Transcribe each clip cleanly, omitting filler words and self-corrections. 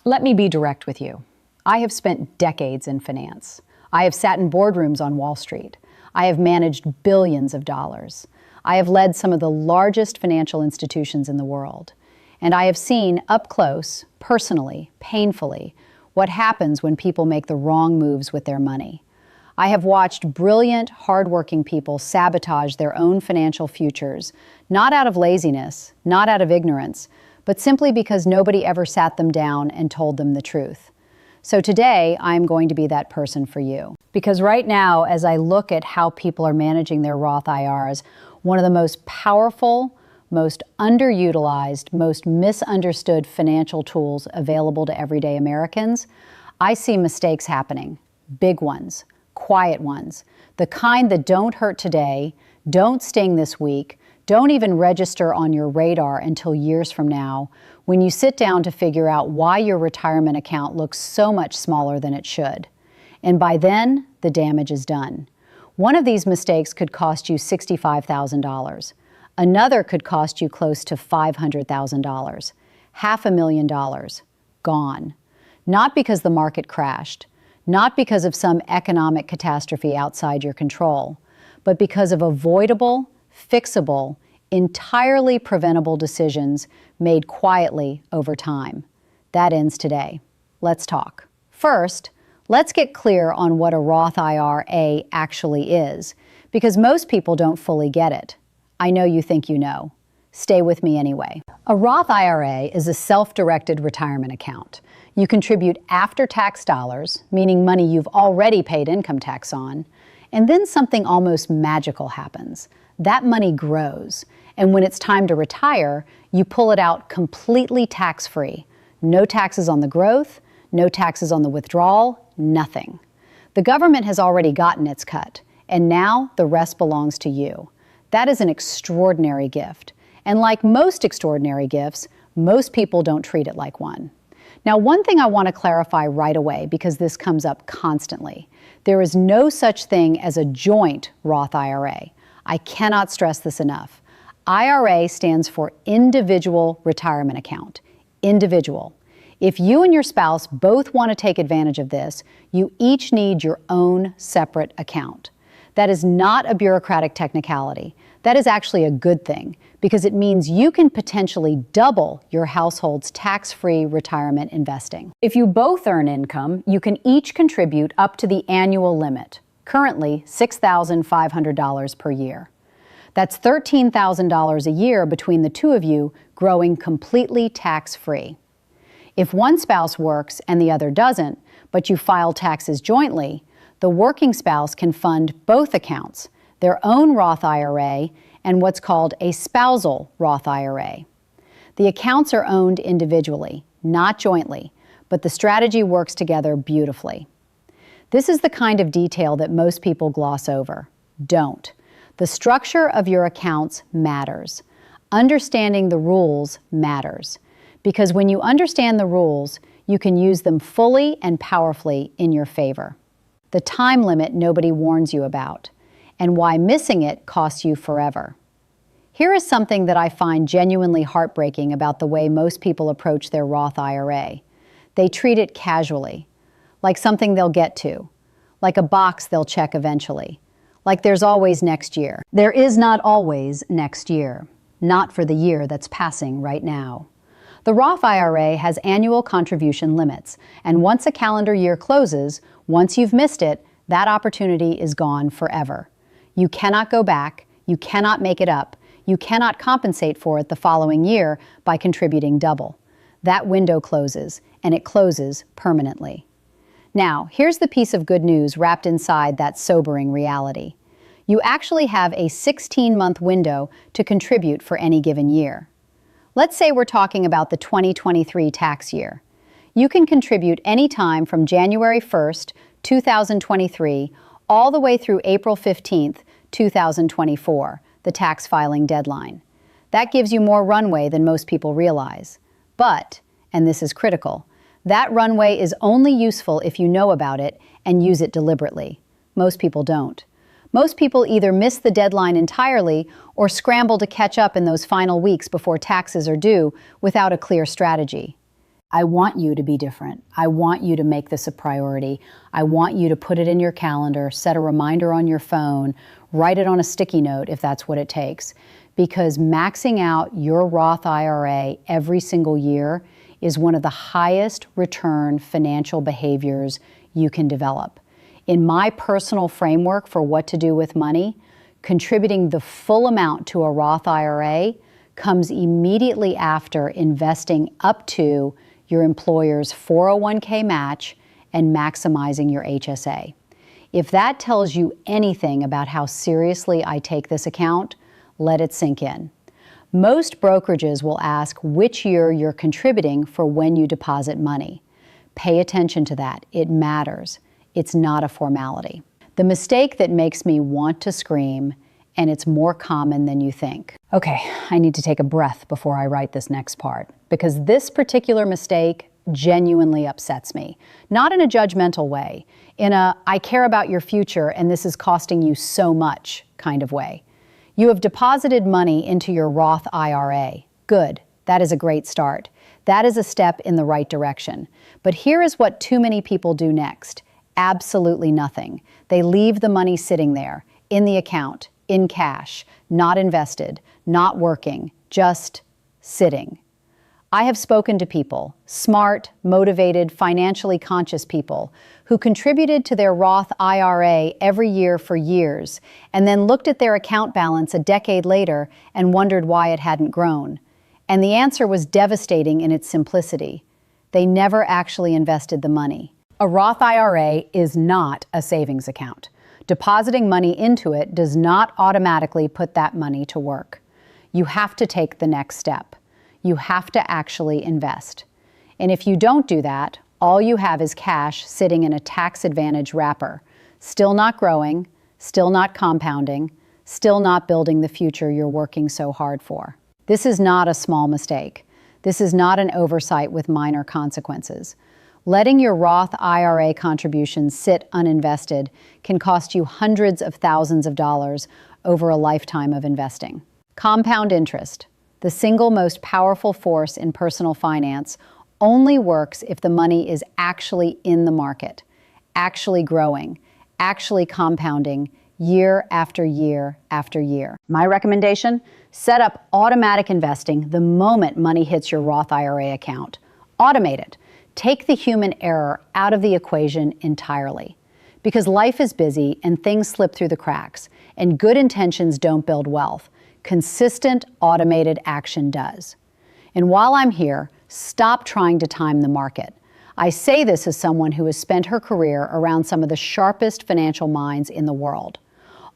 Let me be direct with you. I have spent decades in finance. I have sat in boardrooms on Wall Street. I have managed billions of dollars. I have led some of the largest financial institutions in the world. And I have seen up close, personally, painfully, what happens when people make the wrong moves with their money. I have watched brilliant, hardworking people sabotage their own financial futures, not out of laziness, not out of ignorance, but simply because nobody ever sat them down and told them the truth. So today, I'm going to be that person for you. Because right now, as I look at how people are managing their Roth IRAs, one of the most powerful, most underutilized, most misunderstood financial tools available to everyday Americans, I see mistakes happening. Big ones, quiet ones, the kind that don't hurt today, don't sting this week, don't even register on your radar until years from now, when you sit down to figure out why your retirement account looks so much smaller than it should. And by then, the damage is done. One of these mistakes could cost you $65,000. Another could cost you close to $500,000. $500,000 gone. Not because the market crashed, not because of some economic catastrophe outside your control, but because of avoidable, fixable, entirely preventable decisions made quietly over time. That ends today. Let's talk. First, let's get clear on what a Roth IRA actually is, because most people don't fully get it. I know you think you know. Stay with me anyway. A Roth IRA is a self-directed retirement account. You contribute after-tax dollars, meaning money you've already paid income tax on, and then something almost magical happens. That money grows, and when it's time to retire, you pull it out completely tax-free. No taxes on the growth, no taxes on the withdrawal, nothing. The government has already gotten its cut, and now the rest belongs to you. That is an extraordinary gift. And like most extraordinary gifts, most people don't treat it like one. Now, one thing I want to clarify right away, because this comes up constantly. There is no such thing as a joint Roth IRA. I cannot stress this enough. IRA stands for Individual Retirement Account. Individual. If you and your spouse both want to take advantage of this, you each need your own separate account. That is not a bureaucratic technicality. That is actually a good thing, because it means you can potentially double your household's tax-free retirement investing. If you both earn income, you can each contribute up to the annual limit, currently $6,500 per year. That's $13,000 a year between the two of you, growing completely tax-free. If one spouse works and the other doesn't, but you file taxes jointly, the working spouse can fund both accounts, their own Roth IRA and what's called a spousal Roth IRA. The accounts are owned individually, not jointly, but the strategy works together beautifully. This is the kind of detail that most people gloss over. Don't. The structure of your accounts matters. Understanding the rules matters. Because when you understand the rules, you can use them fully and powerfully in your favor. The time limit nobody warns you about, and why missing it costs you forever. Here is something that I find genuinely heartbreaking about the way most people approach their Roth IRA. They treat it casually, like something they'll get to, like a box they'll check eventually, like there's always next year. There is not always next year, not for the year that's passing right now. The Roth IRA has annual contribution limits, and once a calendar year closes, once you've missed it, that opportunity is gone forever. You cannot go back, you cannot make it up, you cannot compensate for it the following year by contributing double. That window closes, and it closes permanently. Now, here's the piece of good news wrapped inside that sobering reality. You actually have a 16-month window to contribute for any given year. Let's say we're talking about the 2023 tax year. You can contribute anytime from January 1st, 2023, all the way through April 15th, 2024, the tax filing deadline. That gives you more runway than most people realize. But, and this is critical, that runway is only useful if you know about it and use it deliberately. Most people don't. Most people either miss the deadline entirely or scramble to catch up in those final weeks before taxes are due without a clear strategy. I want you to be different. I want you to make this a priority. I want you to put it in your calendar, set a reminder on your phone, write it on a sticky note if that's what it takes. Because maxing out your Roth IRA every single year is one of the highest return financial behaviors you can develop. In my personal framework for what to do with money, contributing the full amount to a Roth IRA comes immediately after investing up to your employer's 401k match and maximizing your HSA. If that tells you anything about how seriously I take this account, let it sink in. Most brokerages will ask which year you're contributing for when you deposit money. Pay attention to that. It matters. It's not a formality. The mistake that makes me want to scream, and it's more common than you think. Okay, I need to take a breath before I write this next part, because this particular mistake genuinely upsets me. Not in a judgmental way, in a I care about your future and this is costing you so much kind of way. You have deposited money into your Roth IRA. Good, that is a great start. That is a step in the right direction. But here is what too many people do next. Absolutely nothing. They leave the money sitting there, in the account, in cash, not invested, not working, just sitting. I have spoken to people, smart, motivated, financially conscious people, who contributed to their Roth IRA every year for years, and then looked at their account balance a decade later and wondered why it hadn't grown. And the answer was devastating in its simplicity. They never actually invested the money. A Roth IRA is not a savings account. Depositing money into it does not automatically put that money to work. You have to take the next step. You have to actually invest. And if you don't do that, all you have is cash sitting in a tax-advantage wrapper, still not growing, still not compounding, still not building the future you're working so hard for. This is not a small mistake. This is not an oversight with minor consequences. Letting your Roth IRA contributions sit uninvested can cost you hundreds of thousands of dollars over a lifetime of investing. Compound interest, the single most powerful force in personal finance, only works if the money is actually in the market, actually growing, actually compounding year after year after year. My recommendation? Set up automatic investing the moment money hits your Roth IRA account. Automate it. Take the human error out of the equation entirely. Because life is busy and things slip through the cracks, and good intentions don't build wealth. Consistent, automated action does. And while I'm here, stop trying to time the market. I say this as someone who has spent her career around some of the sharpest financial minds in the world.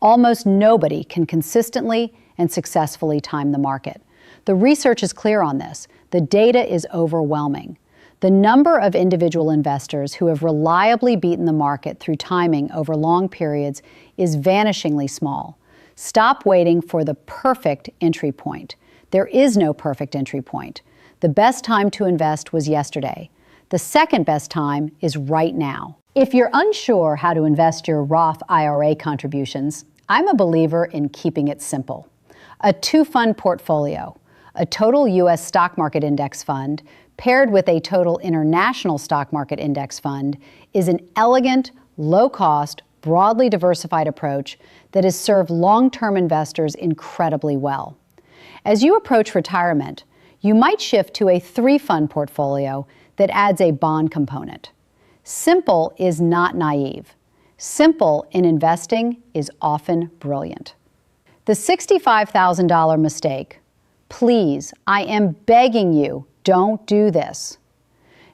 Almost nobody can consistently and successfully time the market. The research is clear on this. The data is overwhelming. The number of individual investors who have reliably beaten the market through timing over long periods is vanishingly small. Stop waiting for the perfect entry point. There is no perfect entry point. The best time to invest was yesterday. The second best time is right now. If you're unsure how to invest your Roth IRA contributions, I'm a believer in keeping it simple. A two-fund portfolio, a total U.S. stock market index fund paired with a total international stock market index fund is an elegant, low-cost, broadly diversified approach that has served long-term investors incredibly well. As you approach retirement, you might shift to a three-fund portfolio that adds a bond component. Simple is not naive. Simple in investing is often brilliant. The $65,000 mistake. Please, I am begging you, don't do this.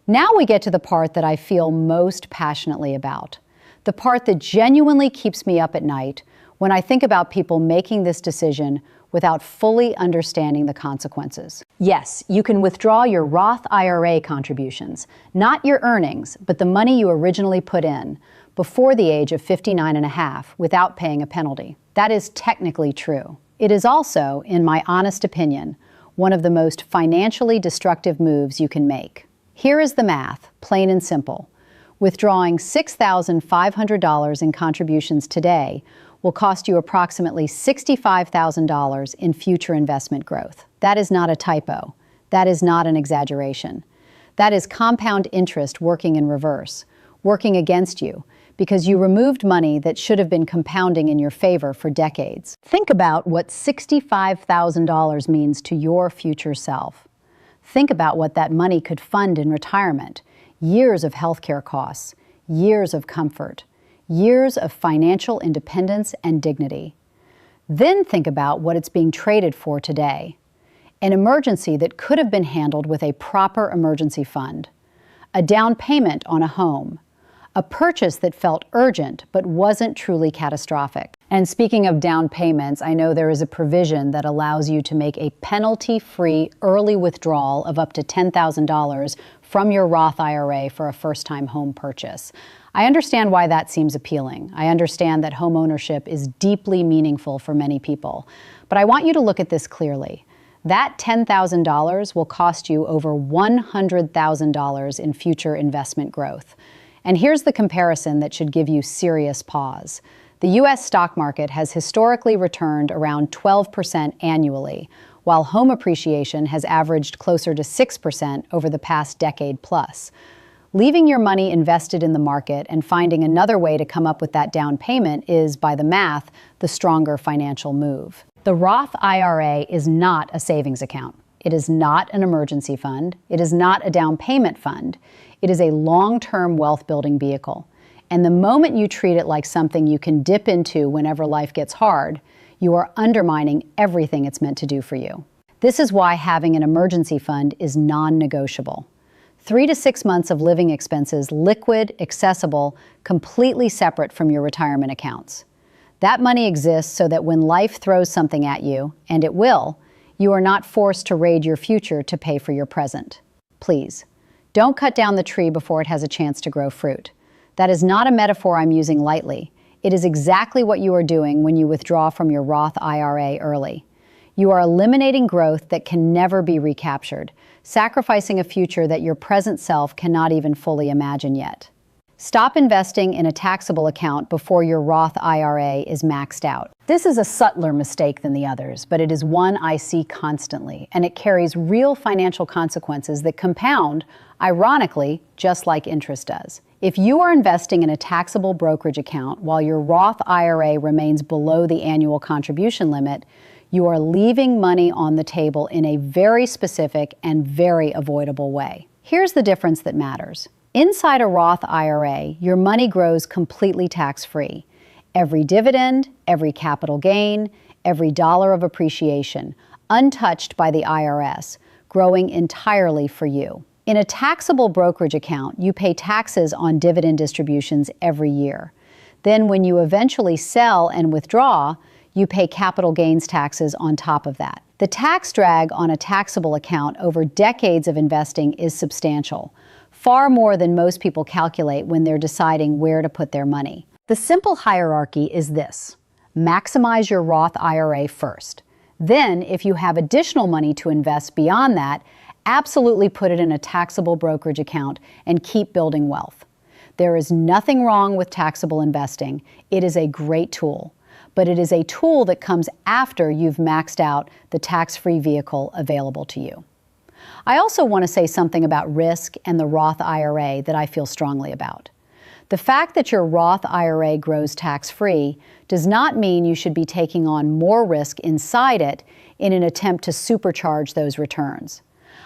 Now we get to the part that I feel most passionately about. The part that genuinely keeps me up at night when I think about people making this decision without fully understanding the consequences. Yes, you can withdraw your Roth IRA contributions, not your earnings, but the money you originally put in, before the age of 59 and a half without paying a penalty. That is technically true. It is also, in my honest opinion, one of the most financially destructive moves you can make. Here is the math, plain and simple. Withdrawing $6,500 in contributions today will cost you approximately $65,000 in future investment growth. That is not a typo. That is not an exaggeration. That is compound interest working in reverse, working against you, because you removed money that should have been compounding in your favor for decades. Think about what $65,000 means to your future self. Think about what that money could fund in retirement, years of healthcare costs, years of comfort, years of financial independence and dignity. Then think about what it's being traded for today. An emergency that could have been handled with a proper emergency fund, a down payment on a home, a purchase that felt urgent but wasn't truly catastrophic. And speaking of down payments, I know there is a provision that allows you to make a penalty-free early withdrawal of up to $10,000 from your Roth IRA for a first-time home purchase. I understand why that seems appealing. I understand that home ownership is deeply meaningful for many people. But I want you to look at this clearly. That $10,000 will cost you over $100,000 in future investment growth. And here's the comparison that should give you serious pause. The U.S. stock market has historically returned around 12% annually, while home appreciation has averaged closer to 6% over the past decade plus. Leaving your money invested in the market and finding another way to come up with that down payment is, by the math, the stronger financial move. The Roth IRA is not a savings account. It is not an emergency fund. It is not a down payment fund. It is a long-term wealth-building vehicle. And the moment you treat it like something you can dip into whenever life gets hard, you are undermining everything it's meant to do for you. This is why having an emergency fund is non-negotiable. 3 to 6 months of living expenses, liquid, accessible, completely separate from your retirement accounts. That money exists so that when life throws something at you, and it will, you are not forced to raid your future to pay for your present. Please, don't cut down the tree before it has a chance to grow fruit. That is not a metaphor I'm using lightly. It is exactly what you are doing when you withdraw from your Roth IRA early. You are eliminating growth that can never be recaptured, sacrificing a future that your present self cannot even fully imagine yet. Stop investing in a taxable account before your Roth IRA is maxed out. This is a subtler mistake than the others, but it is one I see constantly, and it carries real financial consequences that compound, ironically, just like interest does. If you are investing in a taxable brokerage account while your Roth IRA remains below the annual contribution limit, you are leaving money on the table in a very specific and very avoidable way. Here's the difference that matters. Inside a Roth IRA, your money grows completely tax-free. Every dividend, every capital gain, every dollar of appreciation, untouched by the IRS, growing entirely for you. In a taxable brokerage account, you pay taxes on dividend distributions every year. Then when you eventually sell and withdraw, you pay capital gains taxes on top of that. The tax drag on a taxable account over decades of investing is substantial, far more than most people calculate when they're deciding where to put their money. The simple hierarchy is this: maximize your Roth IRA first. Then, if you have additional money to invest beyond that, absolutely put it in a taxable brokerage account and keep building wealth. There is nothing wrong with taxable investing. It is a great tool, but it is a tool that comes after you've maxed out the tax-free vehicle available to you. I also want to say something about risk and the Roth IRA that I feel strongly about. The fact that your Roth IRA grows tax-free does not mean you should be taking on more risk inside it in an attempt to supercharge those returns.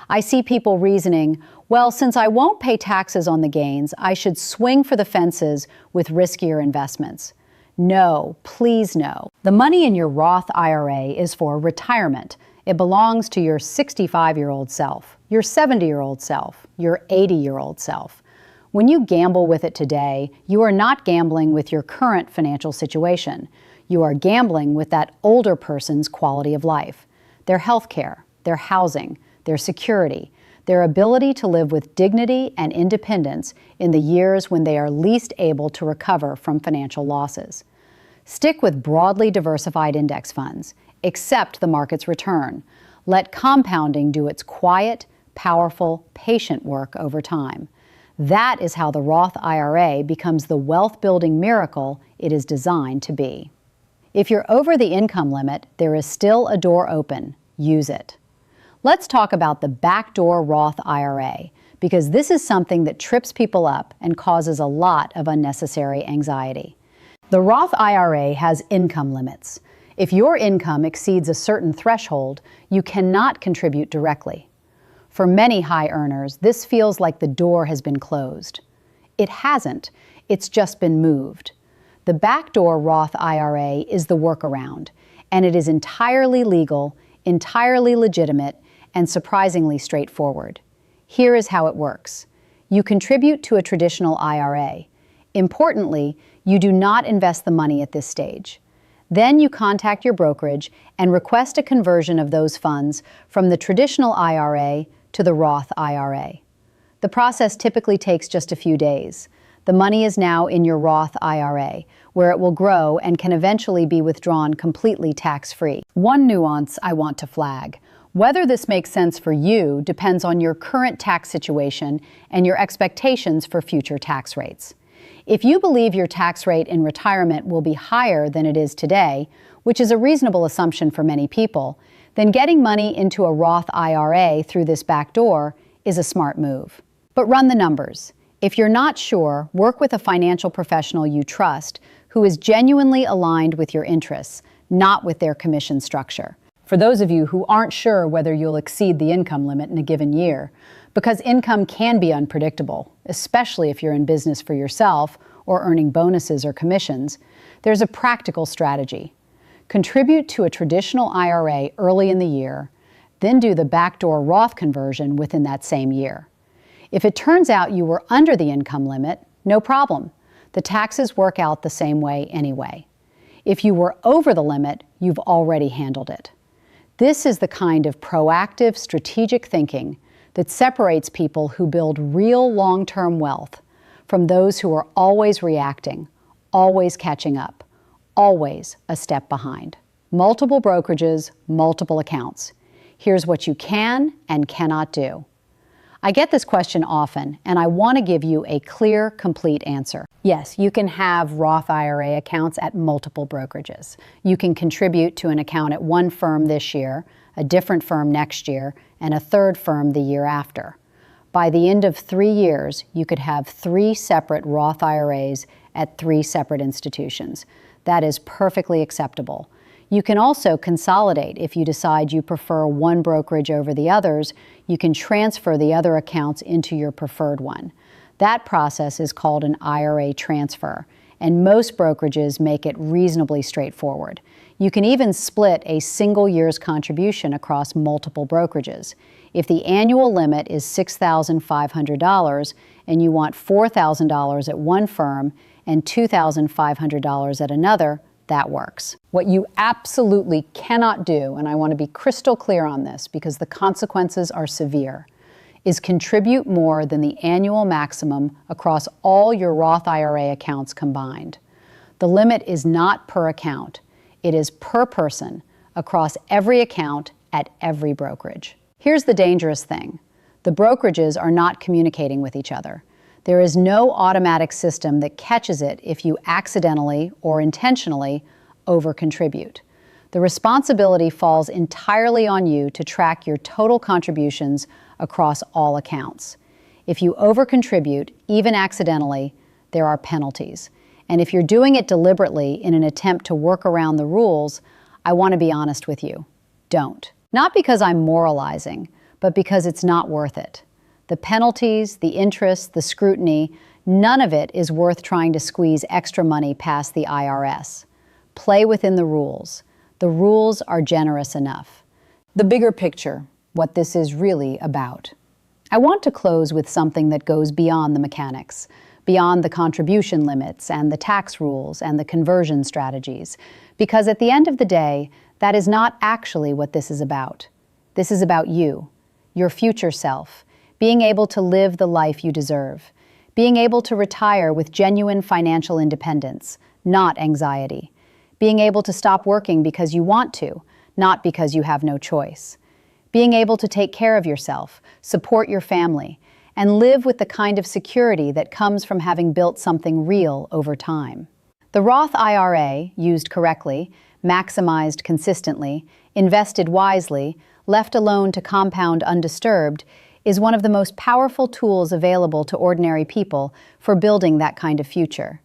I see people reasoning, well, since I won't pay taxes on the gains, I should swing for the fences with riskier investments. No, please no. The money in your Roth IRA is for retirement. It belongs to your 65-year-old self, your 70-year-old self, your 80-year-old self. When you gamble with it today, you are not gambling with your current financial situation. You are gambling with that older person's quality of life, their health care, their housing, their security, their ability to live with dignity and independence in the years when they are least able to recover from financial losses. Stick with broadly diversified index funds. Accept the market's return. Let compounding do its quiet, powerful, patient work over time. That is how the Roth IRA becomes the wealth-building miracle it is designed to be. If you're over the income limit, there is still a door open. Use it. Let's talk about the Backdoor Roth IRA, because this is something that trips people up and causes a lot of unnecessary anxiety. The Roth IRA has income limits. If your income exceeds a certain threshold, you cannot contribute directly. For many high earners, this feels like the door has been closed. It hasn't, it's just been moved. The Backdoor Roth IRA is the workaround, and it is entirely legal, entirely legitimate, and surprisingly straightforward. Here is how it works. You contribute to a traditional IRA. Importantly, you do not invest the money at this stage. Then you contact your brokerage and request a conversion of those funds from the traditional IRA to the Roth IRA. The process typically takes just a few days. The money is now in your Roth IRA, where it will grow and can eventually be withdrawn completely tax-free. One nuance I want to flag. Whether this makes sense for you depends on your current tax situation and your expectations for future tax rates. If you believe your tax rate in retirement will be higher than it is today, which is a reasonable assumption for many people, then getting money into a Roth IRA through this backdoor is a smart move. But run the numbers. If you're not sure, work with a financial professional you trust who is genuinely aligned with your interests, not with their commission structure. For those of you who aren't sure whether you'll exceed the income limit in a given year, because income can be unpredictable, especially if you're in business for yourself or earning bonuses or commissions, there's a practical strategy. Contribute to a traditional IRA early in the year, then do the backdoor Roth conversion within that same year. If it turns out you were under the income limit, no problem. The taxes work out the same way anyway. If you were over the limit, you've already handled it. This is the kind of proactive, strategic thinking that separates people who build real long-term wealth from those who are always reacting, always catching up, always a step behind. Multiple brokerages, multiple accounts. Here's what you can and cannot do. I get this question often, and I want to give you a clear, complete answer. Yes, you can have Roth IRA accounts at multiple brokerages. You can contribute to an account at one firm this year, a different firm next year, and a third firm the year after. By the end of 3 years, you could have 3 separate Roth IRAs at 3 separate institutions. That is perfectly acceptable. You can also consolidate if you decide you prefer one brokerage over the others. You can transfer the other accounts into your preferred one. That process is called an IRA transfer, and most brokerages make it reasonably straightforward. You can even split a single year's contribution across multiple brokerages. If the annual limit is $6,500 and you want $4,000 at one firm and $2,500 at another, that works. What you absolutely cannot do, and I want to be crystal clear on this because the consequences are severe, is contribute more than the annual maximum across all your Roth IRA accounts combined. The limit is not per account. It is per person across every account at every brokerage. Here's the dangerous thing. The brokerages are not communicating with each other. There is no automatic system that catches it if you accidentally or intentionally over-contribute. The responsibility falls entirely on you to track your total contributions across all accounts. If you over-contribute, even accidentally, there are penalties. And if you're doing it deliberately in an attempt to work around the rules, I want to be honest with you. Don't. Not because I'm moralizing, but because it's not worth it. The penalties, the interest, the scrutiny, none of it is worth trying to squeeze extra money past the IRS. Play within the rules. The rules are generous enough. The bigger picture, what this is really about. I want to close with something that goes beyond the mechanics, beyond the contribution limits and the tax rules and the conversion strategies, because at the end of the day, that is not actually what this is about. This is about you, your future self, being able to live the life you deserve, being able to retire with genuine financial independence, not anxiety, being able to stop working because you want to, not because you have no choice, being able to take care of yourself, support your family, and live with the kind of security that comes from having built something real over time. The Roth IRA, used correctly, maximized consistently, invested wisely, left alone to compound undisturbed, is one of the most powerful tools available to ordinary people for building that kind of future.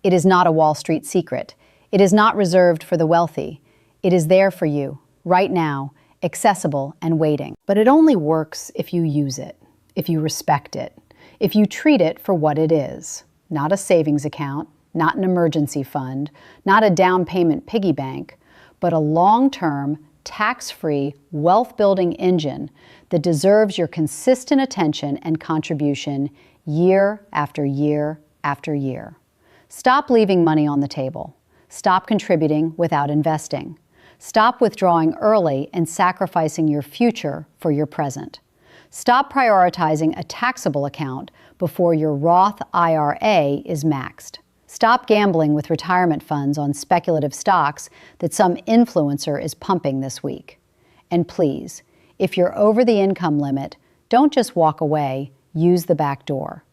It is not a Wall Street secret. It is not reserved for the wealthy. It is there for you, right now, accessible and waiting. But it only works if you use it, if you respect it, if you treat it for what it is. Not a savings account, not an emergency fund, not a down payment piggy bank, but a long-term, tax-free, wealth-building engine that deserves your consistent attention and contribution year after year after year. Stop leaving money on the table. Stop contributing without investing. Stop withdrawing early and sacrificing your future for your present. Stop prioritizing a taxable account before your Roth IRA is maxed. Stop gambling with retirement funds on speculative stocks that some influencer is pumping this week. And please, if you're over the income limit, don't just walk away, use the back door.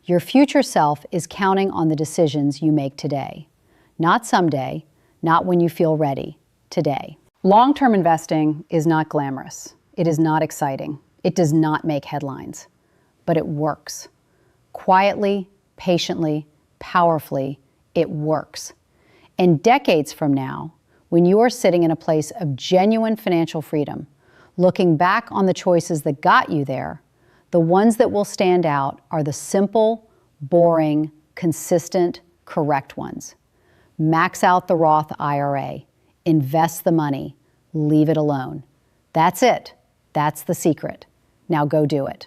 Your future self is counting on the decisions you make today. Not someday, not when you feel ready, today. Long-term investing is not glamorous. It is not exciting. It does not make headlines. But it works. Quietly, patiently, powerfully, it works. And decades from now, when you are sitting in a place of genuine financial freedom, looking back on the choices that got you there, the ones that will stand out are the simple, boring, consistent, correct ones. Max out the Roth IRA. Invest the money. Leave it alone. That's it. That's the secret. Now go do it.